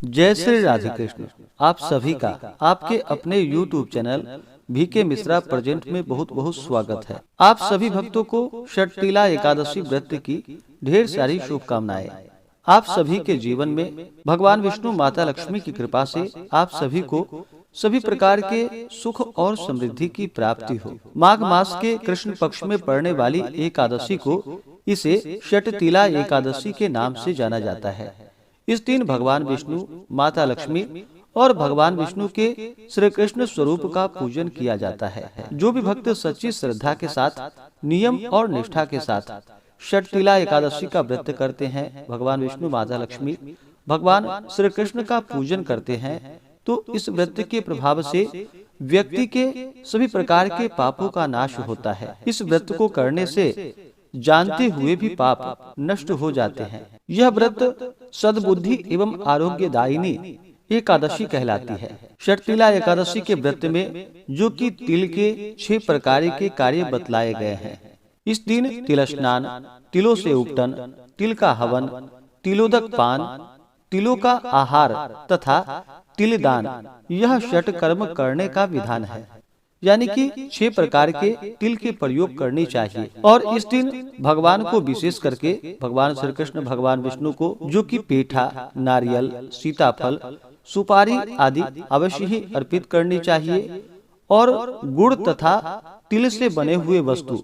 जय श्री राधे कृष्ण। आप सभी का आपके अपने YouTube channel VK Mishra present में बहुत बहुत स्वागत है। आप सभी भक्तों को षटतिला एकादशी व्रत की ढेर सारी शुभकामनाएं। आप सभी के जीवन में भगवान विष्णु माता लक्ष्मी की कृपा से आप सभी को सभी प्रकार के सुख और समृद्धि की प्राप्ति हो। माघ मास के कृष्ण पक्ष में पड़ने वाली एकादशी को इसे षटतिला एकादशी के नाम से जाना जाता है। इस दिन भगवान विष्णु, माता लक्ष्मी और भगवान विष्णु के श्री कृष्ण स्वरूप का पूजन किया जाता है। जो भी भक्त सच्ची श्रद्धा के साथ, नियम और निष्ठा के साथ षटतिला एकादशी का व्रत करते हैं, भगवान विष्णु, माता लक्ष्मी, भगवान श्री कृष्ण का पूजन करते हैं, तो इस व्रत के प्रभाव से व्यक्ति के सभी प्रकार के पापों का नाश होता है। इस व्रत को करने से जानते हुए भी पाप नष्ट हो जाते हैं। यह व्रत सद्बुद्धि एवं आरोग्यदायिनी एकादशी कहलाती है। षटतिला एकादशी के व्रत में जो कि तिल के 6 प्रकार के कार्य बतलाए गए हैं। इस दिन तिल स्नान, तिलों से उपटन, तिल का हवन, तिलोदक पान, तिलों का आहार तथा तिलदान, यह षट कर्म करने का विधान है। यानी कि 6 प्रकार के तिल के प्रयोग करनी चाहिए। और इस दिन भगवान को विशेष करके भगवान श्री कृष्ण, भगवान विष्णु को जो कि पेठा, नारियल, सीताफल, सुपारी आदि अवश्य ही अर्पित करनी चाहिए। और गुड़ तथा तिल से बने हुए वस्तु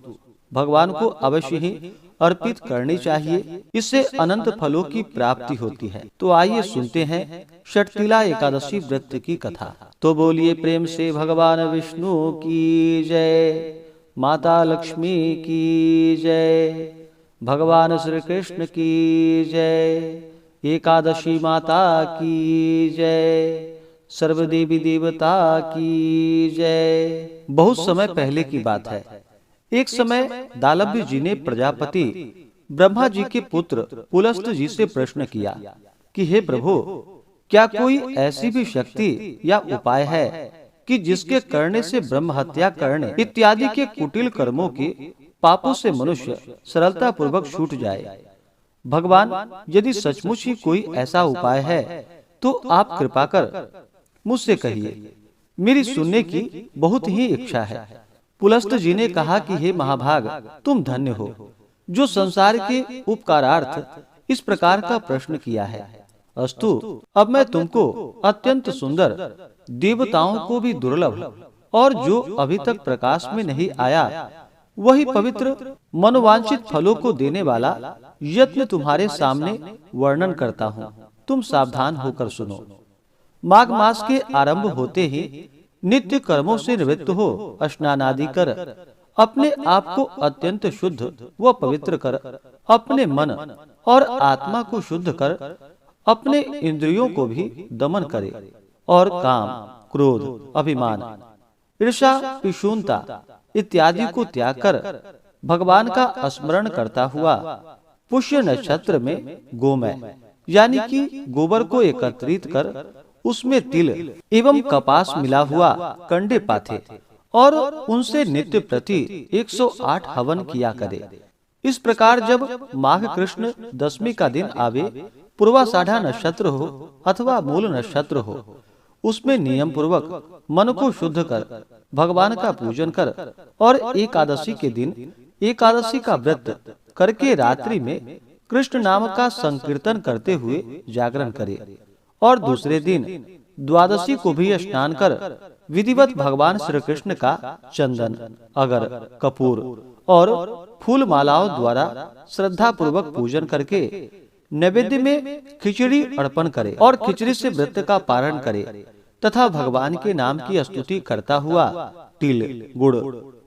भगवान को अवश्य ही अर्पित करनी चाहिए। इससे अनंत फलों की प्राप्ति होती है। तो आइए सुनते हैं षटतिला एकादशी व्रत की कथा। तो बोलिए प्रेम से भगवान विष्णु की जय, माता लक्ष्मी की जय, भगवान श्री कृष्ण की जय, एकादशी माता की जय, सर्वदेवी देवता की जय। बहुत समय पहले की बात है। एक समय दालभ्य जी ने प्रजापति ब्रह्मा जी के पुत्र पुलस्त जी से प्रश्न किया कि हे प्रभु, क्या कोई ऐसी भी शक्ति या उपाय है कि जिसके करने से ब्रह्म हत्या करने इत्यादि के कुटिल कर्मों के पापों से मनुष्य सरलता पूर्वक छूट जाए? भगवान, यदि सचमुच ही कोई ऐसा उपाय है तो आप कृपा कर मुझसे कहिए, मेरी सुनने की बहुत ही इच्छा है। पुलस्त जी ने कहा कि हे महाभाग, तुम धन्य हो जो संसार के उपकारार्थ इस प्रकार का प्रश्न किया है। अस्तु, अब मैं तुमको अत्यंत सुंदर, देवताओं को भी दुर्लभ और जो अभी तक प्रकाश में नहीं आया वही पवित्र मनोवांछित फलों को देने वाला यत्न तुम्हारे सामने वर्णन करता हूँ। तुम सावधान होकर सुनो। माघ मास के आरंभ होते ही नित्य कर्मों से निवृत्त हो स्नान आदि कर अपने आप को अत्यंत शुद्ध व पवित्र कर, अपने मन और आत्मा को शुद्ध कर, अपने इंद्रियों को भी दमन करे और काम, क्रोध, अभिमान, ईर्ष्या, पिशूनता इत्यादि को त्याग कर भगवान का स्मरण करता हुआ पुष्य नक्षत्र में गोमय यानी कि गोबर को एकत्रित कर उसमें तिल एवं कपास मिला हुआ कंडे पाथे और उनसे नित्य प्रति 108 हवन किया करे। इस प्रकार जब माघ कृष्ण दशमी का दिन आवे, पूर्वाषाढ़ा नक्षत्र हो अथवा मूल नक्षत्र हो, उसमें नियम पूर्वक मन को शुद्ध कर भगवान का पूजन कर और एकादशी के दिन एकादशी का व्रत करके रात्रि में कृष्ण नाम का संकीर्तन करते हुए जागरण करे। और दूसरे दिन द्वादशी को भी स्नान कर विधिवत भगवान श्री कृष्ण का चंदन, अगर, कपूर और फूल मालाओं द्वारा श्रद्धा पूर्वक पूजन करके नैवेद्य में खिचड़ी अर्पण करे और खिचड़ी से व्रत का पारण करे तथा भगवान के नाम की स्तुति करता हुआ तिल, गुड़,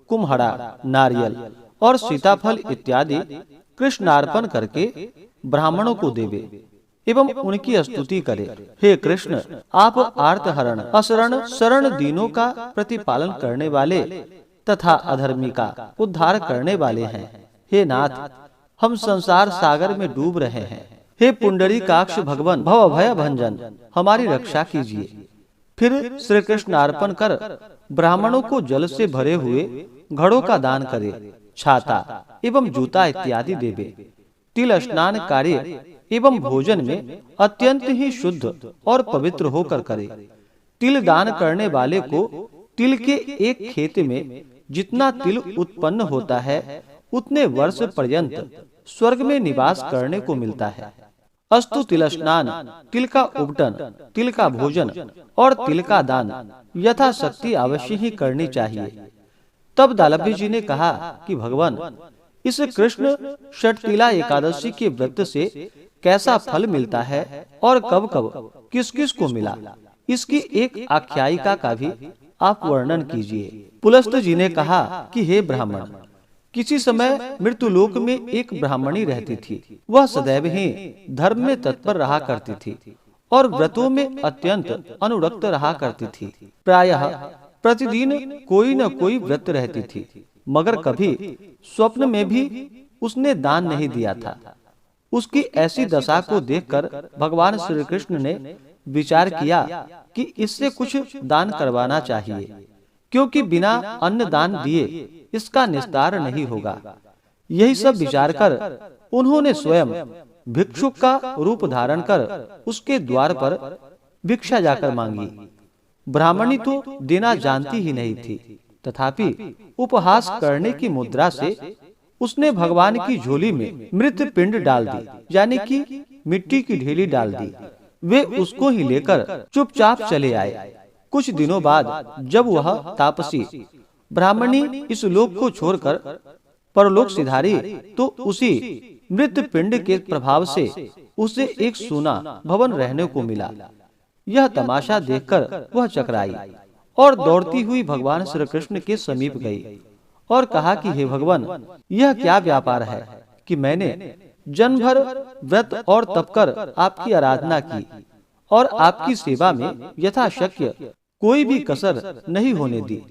कुम्हड़ा, नारियल और सीताफल इत्यादि कृष्णार्पण करके ब्राह्मणों को देवे एवं उनकी स्तुति करे। हे कृष्ण, आप आर्तहरण, असरण, शरण दीनों का प्रतिपालन करने वाले तथा अधर्मी का उद्धार करने वाले हैं। हे नाथ, हम संसार सागर में डूब रहे हैं। हे पुंडरीकाक्ष भगवान, भव भय भंजन, हमारी रक्षा कीजिए। फिर श्री कृष्ण अर्पण कर ब्राह्मणों को जल से भरे हुए घड़ों का दान करे, छाता एवं जूता इत्यादि देवे। तिल स्नान कार्य एवं भोजन में अत्यंत ही शुद्ध और पवित्र होकर करे। तिल दान करने वाले को तिल के एक खेत में जितना तिल उत्पन्न होता है उतने वर्ष पर्यंत स्वर्ग में निवास करने को मिलता है। अस्तु तिल स्नान, तिल का उपटन, तिल का भोजन और तिल का दान यथाशक्ति अवश्य ही करनी चाहिए। तब दालभ्य जी ने कहा कि भगवान, इस कृष्ण षटतिला एकादशी के व्रत से कैसा फल मिलता है और कब कब किस किस को मिला, इसकी एक आख्यायिका का भी आप वर्णन कीजिए। पुलस्त जी ने कहा कि हे ब्राह्मण, किसी समय मृत्युलोक में एक ब्राह्मणी रहती थी। वह सदैव ही धर्म में तत्पर रहा करती थी और व्रतों में अत्यंत अनुरक्त रहा करती थी। प्रायः प्रतिदिन कोई न कोई व्रत रहती थी, मगर कभी स्वप्न में भी उसने दान नहीं दिया था। उसकी ऐसी दशा को देखकर भगवान श्री कृष्ण ने विचार किया कि इससे कुछ दान करवाना चाहिए, क्योंकि बिना अन्न दान दिए इसका निस्तार नहीं होगा। यही सब विचार कर उन्होंने स्वयं भिक्षुक का रूप धारण कर उसके द्वार पर भिक्षा जाकर मांगी। ब्राह्मणी तो देना जानती ही नहीं थी, तथापि उपहास करने की मुद्रा से उसने भगवान की झोली में मृत पिंड डाल दी, यानी कि मिट्टी की ढेली डाल दी। वे उसको ही लेकर चुपचाप चले आए। कुछ दिनों बाद जब वह तापसी ब्राह्मणी इस लोक को छोड़कर परलोक सिधारी, तो उसी मृत पिंड के प्रभाव से उसे एक सूना भवन रहने को मिला। यह तमाशा देखकर वह चकराई और दौड़ती हुई भगवान श्री कृष्ण के समीप गई और कहा कि हे भगवान, यह क्या व्यापार है कि मैंने जन्म भर व्रत और तप कर आपकी आराधना की और आपकी सेवा में यथाशक्य कोई भी कसर नहीं होने दी।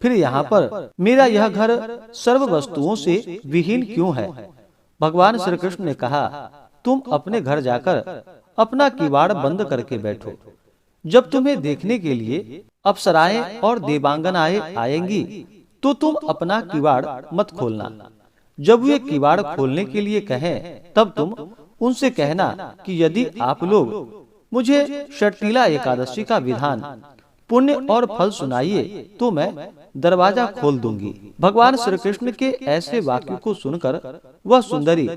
फिर यहाँ पर मेरा यह घर सर्व वस्तुओं से विहीन क्यों है? भगवान श्री कृष्ण ने कहा, तुम अपने घर जाकर अपना किवाड़ बंद करके बैठो। जब तुम्हें देखने के लिए अप्सराएं और देवांगनाएं आएंगी तो तुम अपना किवाड़ मत खोलना। जब वे किवाड़ खोलने के लिए कहें तब तुम उनसे कहना कि यदि आप लोग मुझे षटतिला एकादशी का विधान, पुण्य और फल सुनाइए तो मैं दरवाजा खोल दूंगी। भगवान श्री कृष्ण के ऐसे वाक्य को सुनकर वह सुंदरी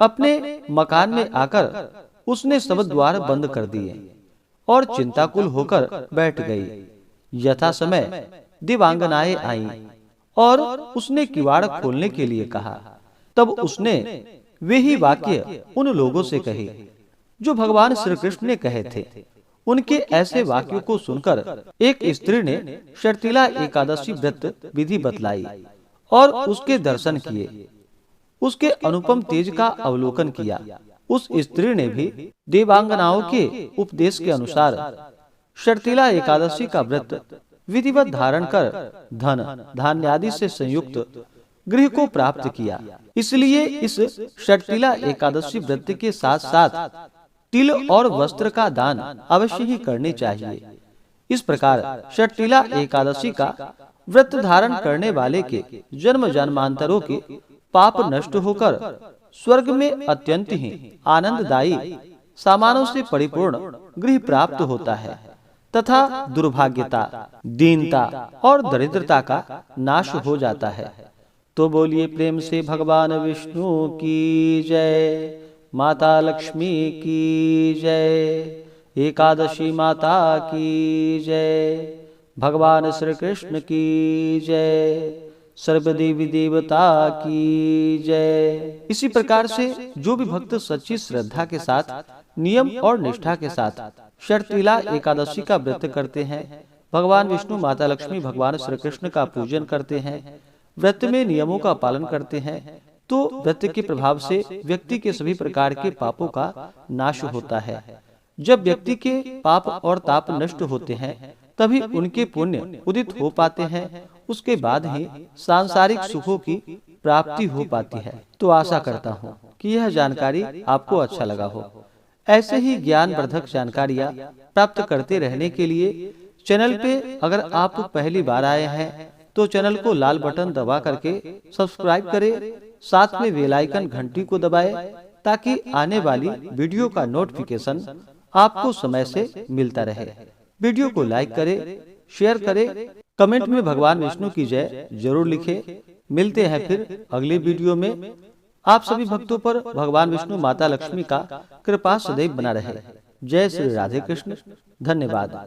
अपने मकान में आकर उसने सब द्वार बंद कर दिए और चिंताकुल होकर बैठ गई। यथा समय दिवांगनाएं आईं और उसने किवाड़ खोलने के लिए कहा। तब उसने वे ही वाक्य उन लोगों से कहे जो भगवान श्री कृष्ण ने कहे थे। उनके ऐसे वाक्यों को सुनकर एक स्त्री ने षटतिला एकादशी व्रत विधि बतलाई और उसके दर्शन किए, उसके अनुपम तेज का अवलोकन किया। उस स्त्री ने भी देवांगनाओं के उपदेश के अनुसार षटतिला एकादशी का व्रत विधिवत धारण कर धन धान्य आदि से संयुक्त गृह को प्राप्त किया। इसलिए इस षटतिला एकादशी व्रत के साथ साथ तिल और वस्त्र का दान अवश्य ही करने चाहिए। इस प्रकार षटतिला एकादशी का व्रत धारण करने वाले के जन्म जन्मांतरों के पाप नष्ट होकर स्वर्ग में अत्यंत ही आनंददायी सामानों से परिपूर्ण गृह प्राप्त होता है तथा दुर्भाग्यता, दीनता और दरिद्रता का नाश हो जाता है। तो बोलिए प्रेम से भगवान विष्णु की जय, माता लक्ष्मी की जय, एकादशी माता की जय, भगवान श्री कृष्ण की जय, सर्वदेवी देवता की जय। इसी प्रकार से जो भी भक्त सच्ची श्रद्धा के साथ नियम और निष्ठा के साथ षटतिला एकादशी का व्रत करते हैं, भगवान विष्णु, माता लक्ष्मी, भगवान श्री कृष्ण का पूजन करते हैं, व्रत में नियमों का पालन करते हैं, तो व्रत के प्रभाव से व्यक्ति के सभी प्रकार के पापों का नाश होता है। जब व्यक्ति के पाप और ताप नष्ट होते हैं तभी उनके पुण्य उदित हो पाते हैं, उसके बाद ही सांसारिक सुखों की प्राप्ति हो पाती है। तो आशा करता हूँ कि यह जानकारी आपको अच्छा लगा हो। ऐसे ही ज्ञानवर्धक जानकारियाँ प्राप्त करते रहने के लिए चैनल पे अगर आप पहली बार आए हैं तो चैनल को लाल बटन दबा करके सब्सक्राइब करें, साथ में बेल आइकन घंटी को दबाएं ताकि आने वाली वीडियो का नोटिफिकेशन आपको समय से मिलता रहे। वीडियो को लाइक करें, शेयर करें, कमेंट में भगवान विष्णु की जय जरूर लिखें। मिलते हैं फिर अगली वीडियो में। आप सभी भक्तों पर भगवान विष्णु माता लक्ष्मी का कृपा सदैव बना रहे। जय श्री राधे कृष्ण। धन्यवाद।